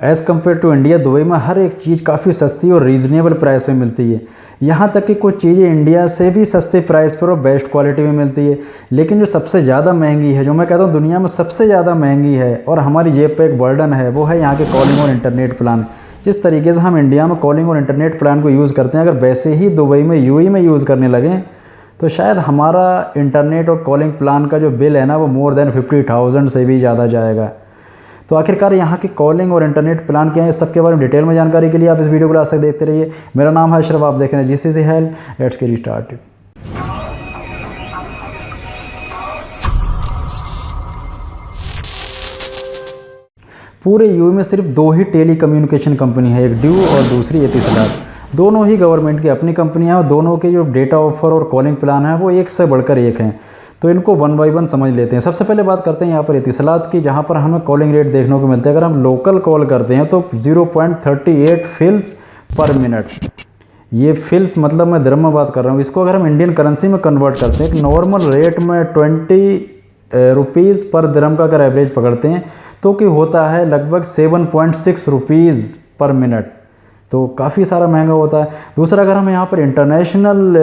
As compare to India, Dubai में हर एक चीज़ काफ़ी सस्ती और रीज़नेबल प्राइस पे मिलती है। यहाँ तक कि कुछ चीज़ें इंडिया से भी सस्ते प्राइस पर और बेस्ट क्वालिटी में मिलती है। लेकिन जो सबसे ज़्यादा महंगी है, जो मैं कहता हूँ दुनिया में सबसे ज़्यादा महंगी है और हमारी जेब पे एक बर्डन है, वो है यहाँ के कॉलिंग और इंटरनेट प्लान। जिस तरीके से हम इंडिया में कॉलिंग और इंटरनेट प्लान को यूज़ करते हैं, अगर वैसे ही दुबई में यूएई में यूज़ करने लगें तो शायद हमारा इंटरनेट और कॉलिंग प्लान का जो बिल है ना, वो मोर देन 50,000 से भी ज़्यादा जाएगा। तो आखिरकार यहाँ की कॉलिंग और इंटरनेट प्लान क्या है, इस सब के बारे में डिटेल में जानकारी के लिए आप इस वीडियो को लास्ट तक देखते रहिए। मेरा नाम है अशरफ, आप देख रहे हैं GCC help. Let's get started. पूरे यूएई में सिर्फ 2 ही टेली कम्युनिकेशन कंपनी है, एक ड्यू और दूसरी एतिसलात। दोनों ही गवर्नमेंट की अपनी कंपनियां हैं और दोनों के जो डेटा ऑफर और कॉलिंग प्लान है वो एक से बढ़कर एक हैं। तो इनको वन बाय वन समझ लेते हैं। सबसे पहले बात करते हैं यहाँ पर एतिसलात की, जहाँ पर हमें कॉलिंग रेट देखने को मिलता है। अगर हम लोकल कॉल करते हैं तो 0.38 फिल्स पर मिनट। ये फिल्स मतलब मैं दिरहम में बात कर रहा हूँ। इसको अगर हम इंडियन करेंसी में कन्वर्ट करते हैं, एक नॉर्मल रेट में 20 रुपीज़ पर दिरहम का अगर एवरेज पकड़ते हैं तो कि होता है लगभग 7.6 रुपीज़ पर मिनट। तो काफ़ी सारा महंगा होता है। दूसरा, अगर हम यहाँ पर इंटरनेशनल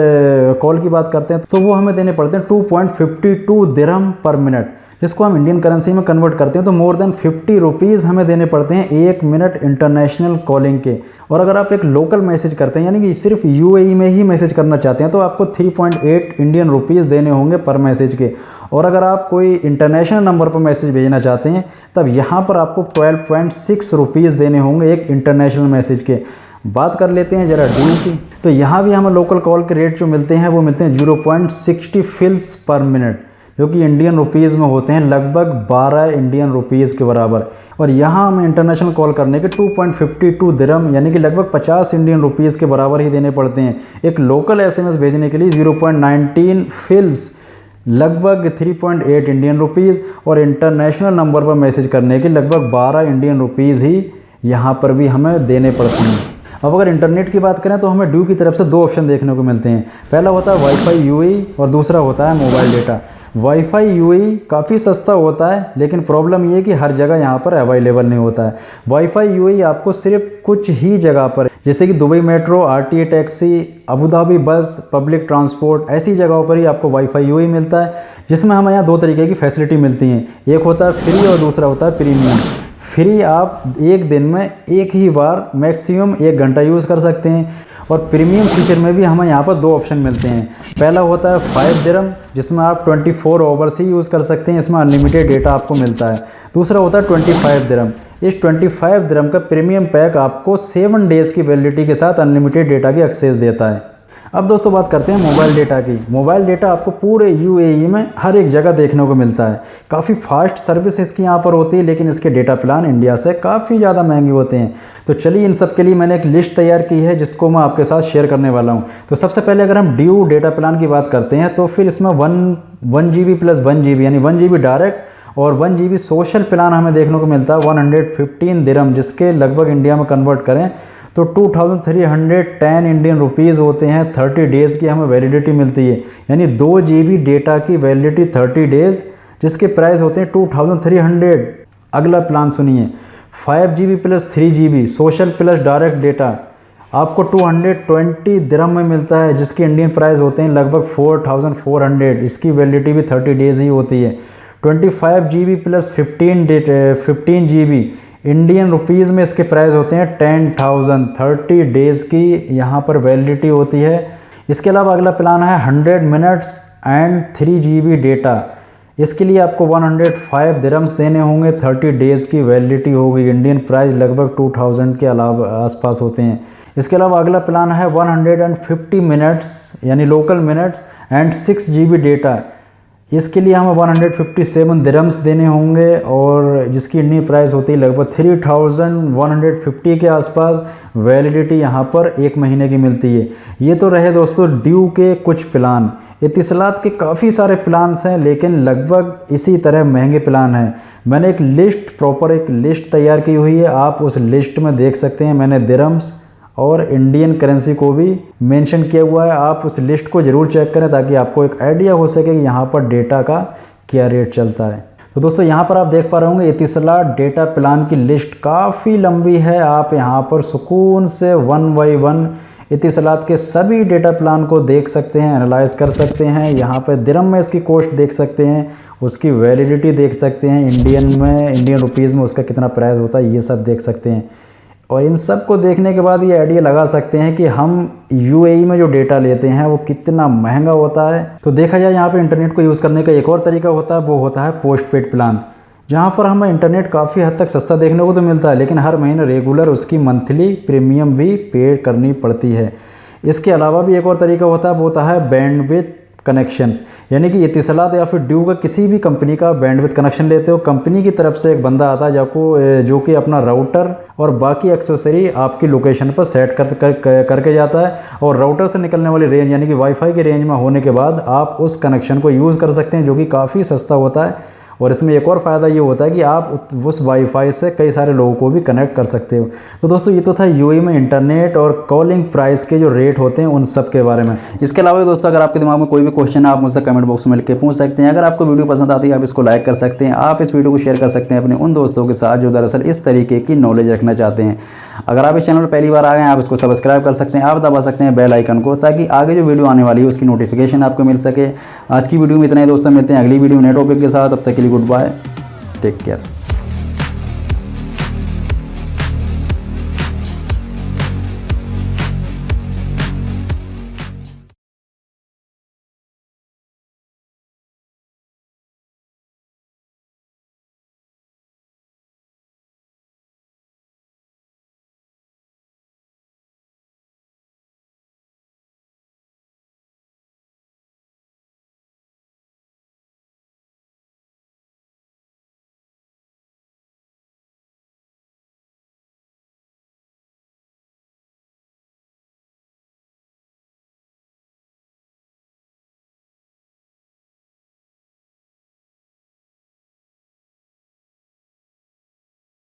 कॉल की बात करते हैं तो वो हमें देने पड़ते हैं 2.52 दिरहम पर मिनट, जिसको हम इंडियन करेंसी में कन्वर्ट करते हैं तो मोर देन 50 रुपीज़ हमें देने पड़ते हैं 1 मिनट इंटरनेशनल कॉलिंग के। और अगर आप एक लोकल मैसेज करते हैं, यानी कि सिर्फ यूएई में ही मैसेज करना चाहते हैं, तो आपको 3.8 इंडियन रुपीज़ देने होंगे पर मैसेज के। और अगर आप कोई इंटरनेशनल नंबर पर मैसेज भेजना चाहते हैं तब यहाँ पर आपको 12.6 रुपीज़ देने होंगे एक इंटरनेशनल मैसेज के। बात कर लेते हैं ज़रा ड्यू की। तो यहाँ भी हमें लोकल कॉल के रेट जो मिलते हैं वो मिलते हैं 0.60 फिल्स पर मिनट, जो कि इंडियन रुपीज़ में होते हैं लगभग 12 इंडियन रुपीज़ के बराबर। और यहाँ हमें इंटरनेशनल कॉल करने के 2.52 दिरहम यानी कि लगभग 50 इंडियन रुपीज़ के बराबर ही देने पड़ते हैं। एक लोकल एसएमएस भेजने के लिए 0.19 फिल्स लगभग 3.8 इंडियन रुपीज़ और इंटरनेशनल नंबर पर मैसेज करने के लगभग 12 इंडियन रुपीज़ ही यहाँ पर भी हमें देने पड़ते हैं। अब अगर इंटरनेट की बात करें तो हमें ड्यू की तरफ से 2 ऑप्शन देखने को मिलते हैं। पहला होता है वाईफाई यूएई और दूसरा होता है मोबाइल डेटा। वाईफाई यूएई काफ़ी सस्ता होता है, लेकिन प्रॉब्लम ये है कि हर जगह यहाँ पर अवेलेबल नहीं होता है। वाईफाई यूएई आपको सिर्फ कुछ ही जगह पर, जैसे कि Dubai metro, RTA taxi, Abu Dhabi बस, पब्लिक ट्रांसपोर्ट, ऐसी जगहों पर ही आपको वाईफाई यूएई मिलता है, जिसमें हमें यहाँ 2 तरीके की फैसिलिटी मिलती हैं। एक होता है फ्री और दूसरा होता है प्रीमियम। फ्री आप एक दिन में एक ही बार मैक्सिमम 1 घंटा यूज़ कर सकते हैं। और प्रीमियम फीचर में भी हमें यहाँ पर 2 ऑप्शन मिलते हैं। पहला होता है 5 दिरहम, जिसमें आप 24 आवर्स ही यूज़ कर सकते हैं, इसमें अनलिमिटेड डेटा आपको मिलता है। दूसरा होता है 25 दिरहम। इस 25 दिरहम का प्रीमियम पैक आपको 7 डेज़ की वैलिडिटी के साथ अनलिमिटेड डेटा की एक्सेस देता है। अब दोस्तों बात करते हैं मोबाइल डेटा की। मोबाइल डेटा आपको पूरे यूएई में हर एक जगह देखने को मिलता है। काफ़ी फास्ट सर्विस इसकी यहाँ पर होती है, लेकिन इसके डेटा प्लान इंडिया से काफ़ी ज़्यादा महंगे होते हैं। तो चलिए इन सब के लिए मैंने एक लिस्ट तैयार की है, जिसको मैं आपके साथ शेयर करने वाला हूँ। तो सबसे पहले अगर हम ड्यू डेटा प्लान की बात करते हैं तो फिर इसमें 1 GB प्लस 1 GB यानी 1 GB डायरेक्ट और 1 GB सोशल प्लान हमें देखने को मिलता है 115 दिरहम, जिसके लगभग इंडिया में कन्वर्ट करें तो 2310 इंडियन रुपीज़ होते हैं। 30 डेज़ की हमें वैलिडिटी मिलती है, यानी 2 GB डेटा की वैलिडिटी 30 डेज़, जिसके प्राइस होते हैं 2300। अगला प्लान सुनिए, 5 GB plus 3 GB social plus direct data आपको 220 दिरहम में मिलता है, जिसके इंडियन प्राइस होते हैं लगभग 4400। इसकी वैलिडिटी भी 30 डेज़ ही होती है। 25 GB plus 15 GB Indian rupees में इसके प्राइस होते हैं 10,000। 30 डेज़ की यहाँ पर वैलिडिटी होती है। इसके अलावा अगला प्लान है 100 मिनट्स एंड 3 GB डेटा। इसके लिए आपको 105 दिरहम्स देने होंगे। 30 डेज़ की वैलिडिटी होगी। इंडियन प्राइस लगभग 2000 के अलावा आसपास होते हैं। इसके अलावा अगला प्लान है 150 मिनट्स यानी local minutes and 6 GB data. इसके लिए हमें 157 दिरहम्स देने होंगे और जिसकी इंडियन प्राइस होती है लगभग 3150 के आसपास। वैलिडिटी यहाँ पर 1 महीने की मिलती है। ये तो रहे दोस्तों ड्यू के कुछ प्लान। एतिसलात के काफ़ी सारे प्लान्स हैं, लेकिन लगभग इसी तरह महंगे प्लान हैं। मैंने एक लिस्ट प्रॉपर एक लिस्ट तैयार की हुई है, आप उस लिस्ट में देख सकते हैं। मैंने दिरहम्स और इंडियन करेंसी को भी मेंशन किया हुआ है। आप उस लिस्ट को ज़रूर चेक करें ताकि आपको एक आइडिया हो सके कि यहाँ पर डेटा का क्या रेट चलता है। तो दोस्तों यहाँ पर आप देख पा रहे होंगे एतिसलात डेटा प्लान की लिस्ट काफ़ी लंबी है। आप यहाँ पर सुकून से 1 बाय 1 एतिसलात के सभी डेटा प्लान को देख सकते हैं, एनालाइज कर सकते हैं। यहाँ पर दिरहम में इसकी कॉस्ट देख सकते हैं, उसकी वैलिडिटी देख सकते हैं, इंडियन रुपीज़ में उसका कितना प्राइस होता है, ये सब देख सकते हैं। और इन सब को देखने के बाद ये आइडिया लगा सकते हैं कि हम यूएई में जो डेटा लेते हैं वो कितना महंगा होता है। तो देखा जाए यहाँ पे इंटरनेट को यूज़ करने का एक और तरीका होता है, वो होता है पोस्ट पेड प्लान, जहाँ पर हमें इंटरनेट काफ़ी हद तक सस्ता देखने को तो मिलता है, लेकिन हर महीने रेगुलर उसकी मंथली प्रीमियम भी पे करनी पड़ती है। इसके अलावा भी एक और तरीका होता है, वो होता है बैंडविड्थ कनेक्शंस, यानी कि एतिसलात या फिर ड्यू का किसी भी कंपनी का बैंडविड्थ कनेक्शन लेते हो, कंपनी की तरफ से एक बंदा आता है जो कि अपना राउटर और बाकी एक्सेसरी आपकी लोकेशन पर सेट करके जाता है, और राउटर से निकलने वाली रेंज यानी कि वाईफाई की रेंज में होने के बाद आप उस कनेक्शन को यूज़ कर सकते हैं, जो कि काफ़ी सस्ता होता है। और इसमें एक और फ़ायदा ये होता है कि आप उस वाईफाई से कई सारे लोगों को भी कनेक्ट कर सकते हो। तो दोस्तों ये तो था यूएई में इंटरनेट और कॉलिंग प्राइस के जो रेट होते हैं उन सब के बारे में। इसके अलावा दोस्तों अगर आपके दिमाग में कोई भी क्वेश्चन है आप मुझसे कमेंट बॉक्स में लिख के पूछ सकते हैं। अगर आपको वीडियो पसंद आती है आप इसको लाइक कर सकते हैं, आप इस वीडियो को शेयर कर सकते हैं अपने उन दोस्तों के साथ जो दरअसल इस तरीके की नॉलेज रखना चाहते हैं। अगर आप इस चैनल पर पहली बार आ गए हैं आप इसको सब्सक्राइब कर सकते हैं, आप दबा सकते हैं बेल आइकन को, ताकि आगे जो वीडियो आने वाली है उसकी नोटिफिकेशन आपको मिल सके। आज की वीडियो में इतना ही दोस्तों, मिलते हैं अगली वीडियो नए टॉपिक के साथ, तब तक के लिए गुड बाय, टेक केयर।